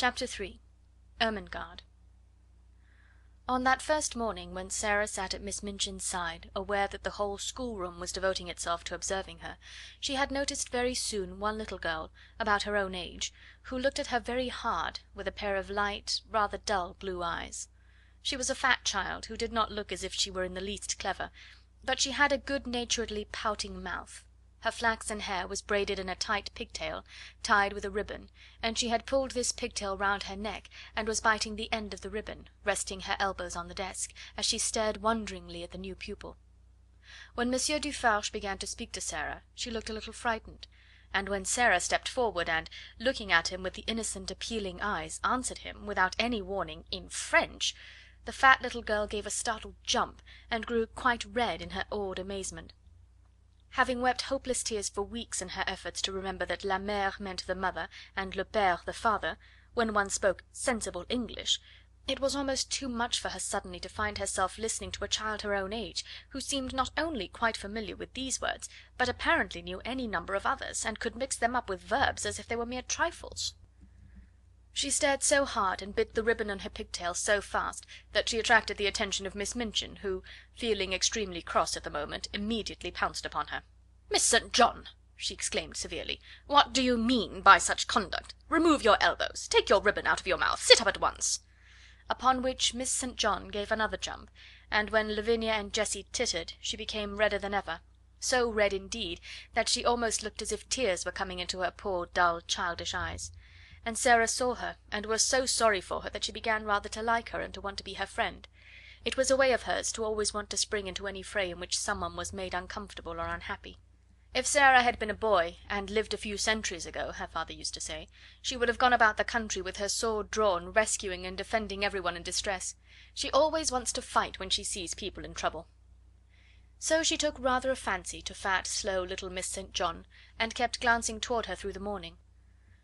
Chapter 3. Ermengarde. On that first morning, when Sara sat at Miss Minchin's side, aware that the whole schoolroom was devoting itself to observing her, she had noticed very soon one little girl, about her own age, who looked at her very hard, with a pair of light, rather dull blue eyes. She was a fat child, who did not look as if she were in the least clever, but she had a good naturedly pouting mouth. Her flaxen hair was braided in a tight pigtail, tied with a ribbon, and she had pulled this pigtail round her neck, and was biting the end of the ribbon, resting her elbows on the desk, as she stared wonderingly at the new pupil. When Monsieur Dufarge began to speak to Sara, she looked a little frightened, and when Sara stepped forward and, looking at him with the innocent appealing eyes, answered him, without any warning, in French, the fat little girl gave a startled jump, and grew quite red in her awed amazement. Having wept hopeless tears for weeks in her efforts to remember that la mere meant the mother and le pere the father, when one spoke sensible English, it was almost too much for her suddenly to find herself listening to a child her own age, who seemed not only quite familiar with these words, but apparently knew any number of others, and could mix them up with verbs as if they were mere trifles. She stared so hard and bit the ribbon on her pigtail so fast that she attracted the attention of Miss Minchin, who, feeling extremely cross at the moment, immediately pounced upon her. "Miss St. John!" she exclaimed severely, "what do you mean by such conduct? Remove your elbows, take your ribbon out of your mouth, sit up at once." Upon which Miss St. John gave another jump, and when Lavinia and Jessie tittered, she became redder than ever, so red indeed that she almost looked as if tears were coming into her poor dull childish eyes. And Sara saw her, and was so sorry for her that she began rather to like her and to want to be her friend. It was a way of hers to always want to spring into any fray in which someone was made uncomfortable or unhappy. If Sara had been a boy, and lived a few centuries ago, her father used to say, she would have gone about the country with her sword drawn, rescuing and defending everyone in distress. She always wants to fight when she sees people in trouble. So she took rather a fancy to fat, slow little Miss St. John, and kept glancing toward her through the morning.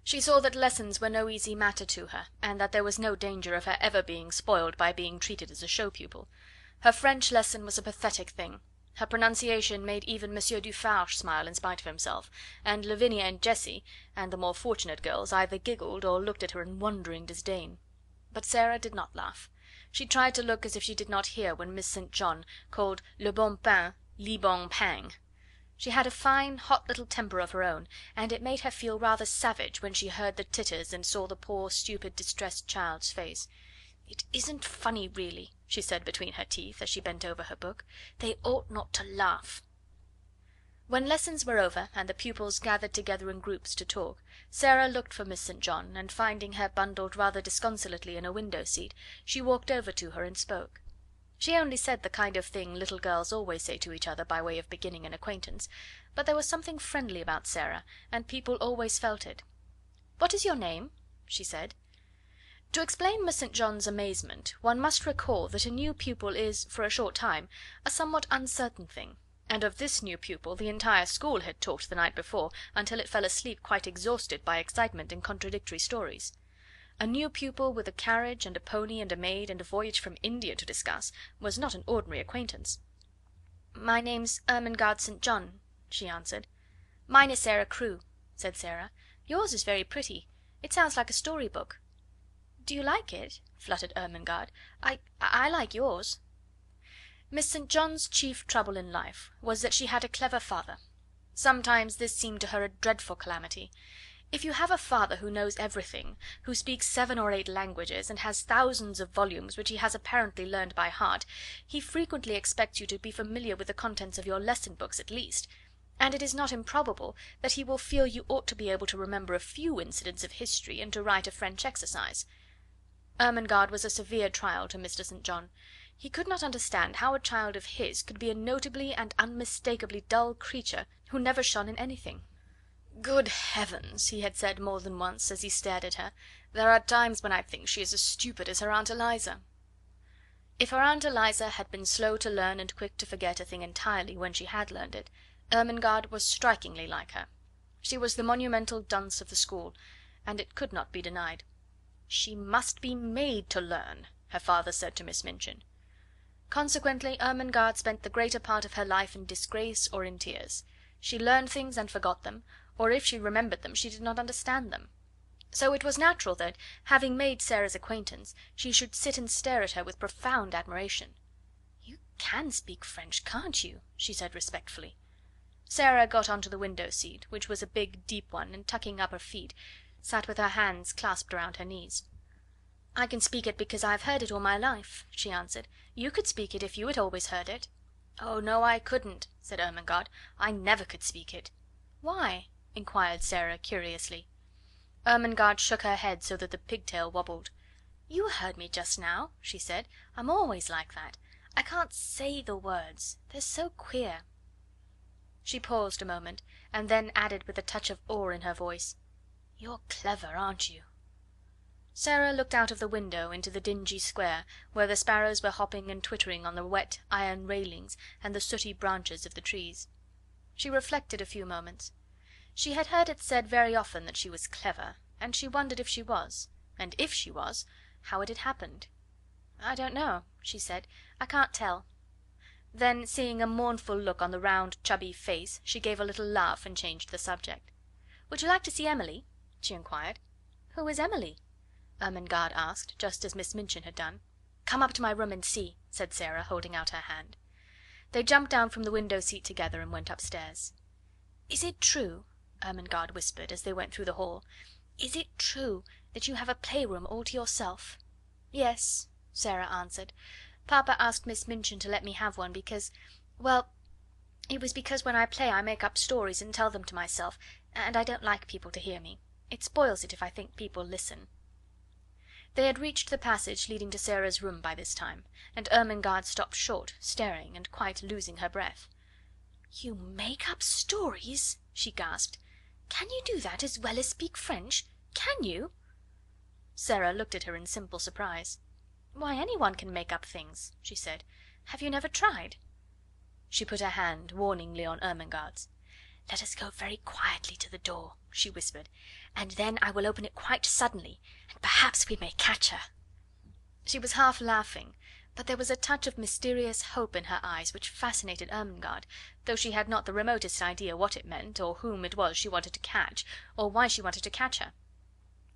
She saw that lessons were no easy matter to her, and that there was no danger of her ever being spoiled by being treated as a show pupil. Her French lesson was a pathetic thing. Her pronunciation made even Monsieur Dufarge smile in spite of himself, and Lavinia and Jessie, and the more fortunate girls, either giggled or looked at her in wondering disdain. But Sara did not laugh. She tried to look as if she did not hear when Miss St. John called le bon pain li bon pain. She had a fine, hot little temper of her own, and it made her feel rather savage when she heard the titters and saw the poor, stupid, distressed child's face. "It isn't funny, really," she said between her teeth, as she bent over her book. "They ought not to laugh." When lessons were over and the pupils gathered together in groups to talk, Sara looked for Miss St. John, and finding her bundled rather disconsolately in a window seat, she walked over to her and spoke. She only said the kind of thing little girls always say to each other by way of beginning an acquaintance, but there was something friendly about Sara, and people always felt it. "What is your name?" she said. To explain Miss St. John's amazement, one must recall that a new pupil is, for a short time, a somewhat uncertain thing, and of this new pupil the entire school had talked the night before until it fell asleep quite exhausted by excitement and contradictory stories. A new pupil with a carriage and a pony and a maid and a voyage from India to discuss was not an ordinary acquaintance. "My name's Ermengarde St. John," she answered. "Mine is Sara Crewe," said Sara. "Yours is very pretty. It sounds like a story book." "Do you like it?" fluttered Ermengarde. I like yours." Miss St. John's chief trouble in life was that she had a clever father. Sometimes this seemed to her a dreadful calamity. If you have a father who knows everything, who speaks 7 or 8 languages, and has thousands of volumes which he has apparently learned by heart, he frequently expects you to be familiar with the contents of your lesson books at least, and it is not improbable that he will feel you ought to be able to remember a few incidents of history and to write a French exercise. Ermengarde was a severe trial to Mr. St. John. He could not understand how a child of his could be a notably and unmistakably dull creature who never shone in anything. "Good heavens!" he had said more than once, as he stared at her, "there are times when I think she is as stupid as her Aunt Eliza." If her Aunt Eliza had been slow to learn and quick to forget a thing entirely when she had learned it, Ermengarde was strikingly like her. She was the monumental dunce of the school, and it could not be denied. "She must be made to learn," her father said to Miss Minchin. Consequently, Ermengarde spent the greater part of her life in disgrace or in tears. She learned things and forgot them, or if she remembered them she did not understand them. So it was natural that, having made Sarah's acquaintance, she should sit and stare at her with profound admiration. "You can speak French, can't you?" she said respectfully. Sarah got on to the window seat, which was a big deep one, and tucking up her feet, sat with her hands clasped around her knees. "I can speak it because I have heard it all my life," she answered. "You could speak it if you had always heard it." "Oh, no, I couldn't," said Ermengarde. "I never could speak it." "Why?" inquired Sarah curiously. Ermengarde shook her head so that the pigtail wobbled. "You heard me just now," she said. "I'm always like that. I can't say the words. They're so queer." She paused a moment, and then added with a touch of awe in her voice: "You're clever, aren't you?" Sarah looked out of the window into the dingy square, where the sparrows were hopping and twittering on the wet iron railings and the sooty branches of the trees. She reflected a few moments. She had heard it said very often that she was clever, and she wondered if she was, and if she was, how it had happened. "I don't know," she said. "I can't tell." Then, seeing a mournful look on the round, chubby face, she gave a little laugh and changed the subject. "Would you like to see Emily?" she inquired. "Who is Emily?" Ermengarde asked, just as Miss Minchin had done. "Come up to my room and see," said Sarah, holding out her hand. They jumped down from the window seat together and went upstairs. "Is it true," Ermengarde whispered, as they went through the hall, "is it true that you have a playroom all to yourself?" "Yes," Sarah answered. "Papa asked Miss Minchin to let me have one because well, it was because when I play I make up stories and tell them to myself, and I don't like people to hear me. It spoils it if I think people listen." They had reached the passage leading to Sarah's room by this time, and Ermengarde stopped short, staring, and quite losing her breath. "You make up stories?" she gasped. "Can you do that as well as speak French? Can you?" Sarah looked at her in simple surprise. "Why, anyone can make up things," she said. "Have you never tried?" She put her hand warningly on Ermengarde's. "Let us go very quietly to the door," she whispered, "and then I will open it quite suddenly, and perhaps we may catch her." She was half laughing, but there was a touch of mysterious hope in her eyes which fascinated Ermengarde, though she had not the remotest idea what it meant, or whom it was she wanted to catch, or why she wanted to catch her.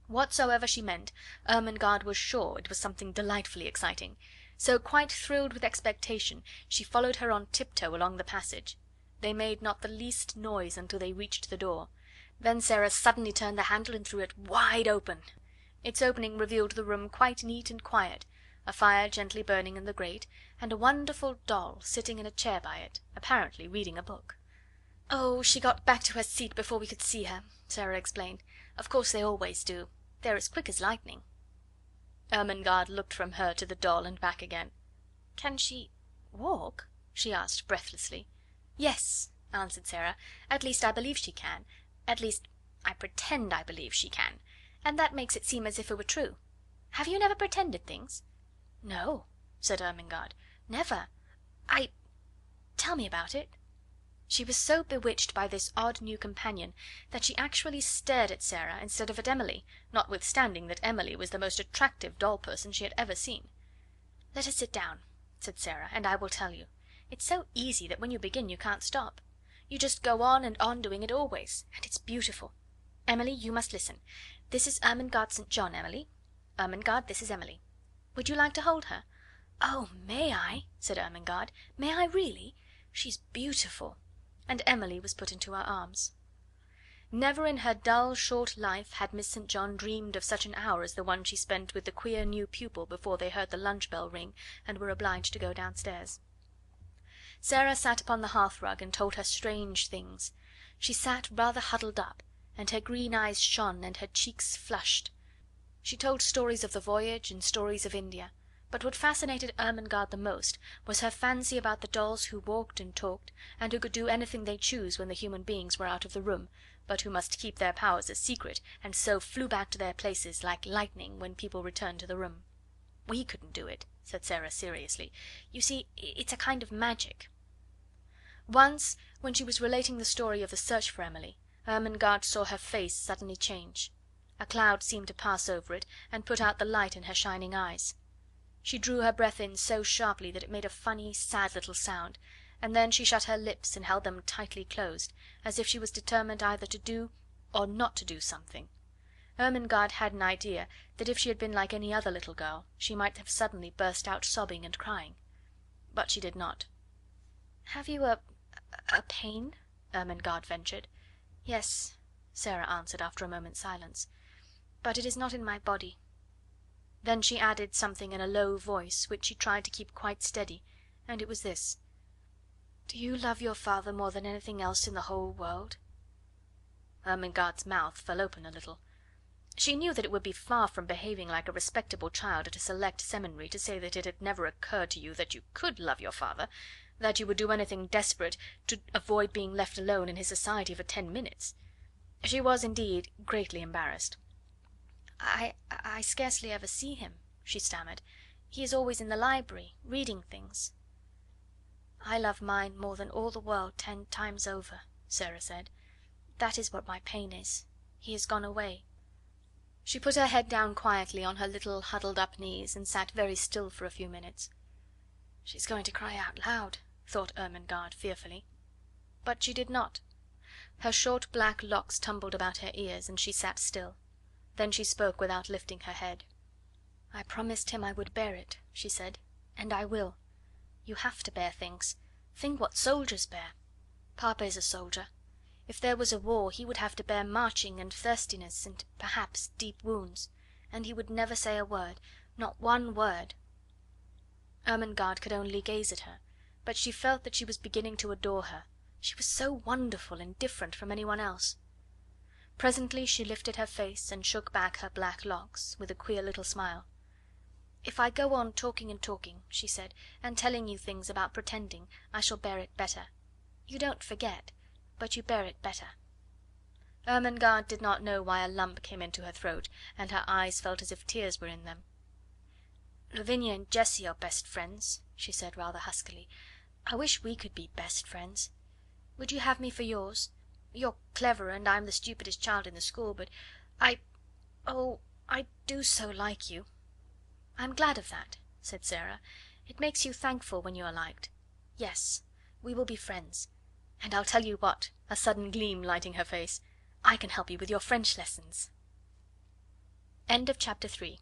Whatsoever she meant, Ermengarde was sure it was something delightfully exciting, so, quite thrilled with expectation, she followed her on tiptoe along the passage. They made not the least noise until they reached the door. Then Sarah suddenly turned the handle and threw it wide open. Its opening revealed the room quite neat and quiet, a fire gently burning in the grate, and a wonderful doll sitting in a chair by it, apparently reading a book. "Oh, she got back to her seat before we could see her," Sarah explained. "Of course they always do. They're as quick as lightning." Ermengarde looked from her to the doll and back again. "Can she walk?" she asked breathlessly. "Yes," answered Sarah. "At least I believe she can. At least I pretend I believe she can, and that makes it seem as if it were true. Have you never pretended things?" "No," said Ermengarde. "Never. Tell me about it." She was so bewitched by this odd new companion that she actually stared at Sarah instead of at Emily, notwithstanding that Emily was the most attractive doll person she had ever seen. "Let us sit down," said Sarah, "and I will tell you. It's so easy that when you begin you can't stop. You just go on and on doing it always, and it's beautiful. Emily, you must listen. This is Ermengarde St. John, Emily. Ermengarde, this is Emily. Would you like to hold her?" "Oh, may I?" said Ermengarde. "May I really? She's beautiful." And Emily was put into her arms. Never in her dull, short life had Miss St. John dreamed of such an hour as the one she spent with the queer new pupil before they heard the lunch bell ring and were obliged to go downstairs. Sarah sat upon the hearth rug and told her strange things. She sat rather huddled up, and her green eyes shone and her cheeks flushed. She told stories of the voyage and stories of India, but what fascinated Ermengarde the most was her fancy about the dolls who walked and talked, and who could do anything they chose when the human beings were out of the room, but who must keep their powers a secret, and so flew back to their places like lightning when people returned to the room. "We couldn't do it," said Sarah seriously. "You see, it's a kind of magic." Once, when she was relating the story of the search for Emily, Ermengarde saw her face suddenly change. A cloud seemed to pass over it and put out the light in her shining eyes. She drew her breath in so sharply that it made a funny, sad little sound, and then she shut her lips and held them tightly closed, as if she was determined either to do or not to do something. Ermengarde had an idea that if she had been like any other little girl she might have suddenly burst out sobbing and crying. But she did not. "Have you a pain?" Ermengarde ventured. "Yes," Sara answered after a moment's silence, "but it is not in my body." Then she added something in a low voice, which she tried to keep quite steady, and it was this: "Do you love your father more than anything else in the whole world?" Ermengarde's mouth fell open a little. She knew that it would be far from behaving like a respectable child at a select seminary to say that it had never occurred to you that you could love your father, that you would do anything desperate to avoid being left alone in his society for 10 minutes. She was, indeed, greatly embarrassed. I scarcely ever see him," she stammered. "He is always in the library, reading things." "I love mine more than all the world 10 times over," Sara said. "That is what my pain is. He has gone away." She put her head down quietly on her little huddled up knees, and sat very still for a few minutes. "She's going to cry out loud," thought Ermengarde fearfully. But she did not. Her short black locks tumbled about her ears, and she sat still. Then she spoke without lifting her head. "I promised him I would bear it," she said, "and I will. You have to bear things. Think what soldiers bear. Papa is a soldier. If there was a war he would have to bear marching and thirstiness and perhaps deep wounds, and he would never say a word, not one word." Ermengarde could only gaze at her, but she felt that she was beginning to adore her. She was so wonderful and different from anyone else. Presently she lifted her face and shook back her black locks, with a queer little smile. "If I go on talking and talking," she said, "and telling you things about pretending, I shall bear it better. You don't forget, but you bear it better." Ermengarde did not know why a lump came into her throat, and her eyes felt as if tears were in them. "Lavinia and Jessie are best friends," she said rather huskily. "I wish we could be best friends. Would you have me for yours? You're clever, and I'm the stupidest child in the school, but I do so like you." "I'm glad of that," said Sara. "It makes you thankful when you are liked. Yes, we will be friends. And I'll tell you what," a sudden gleam lighting her face, "I can help you with your French lessons." End of chapter 3.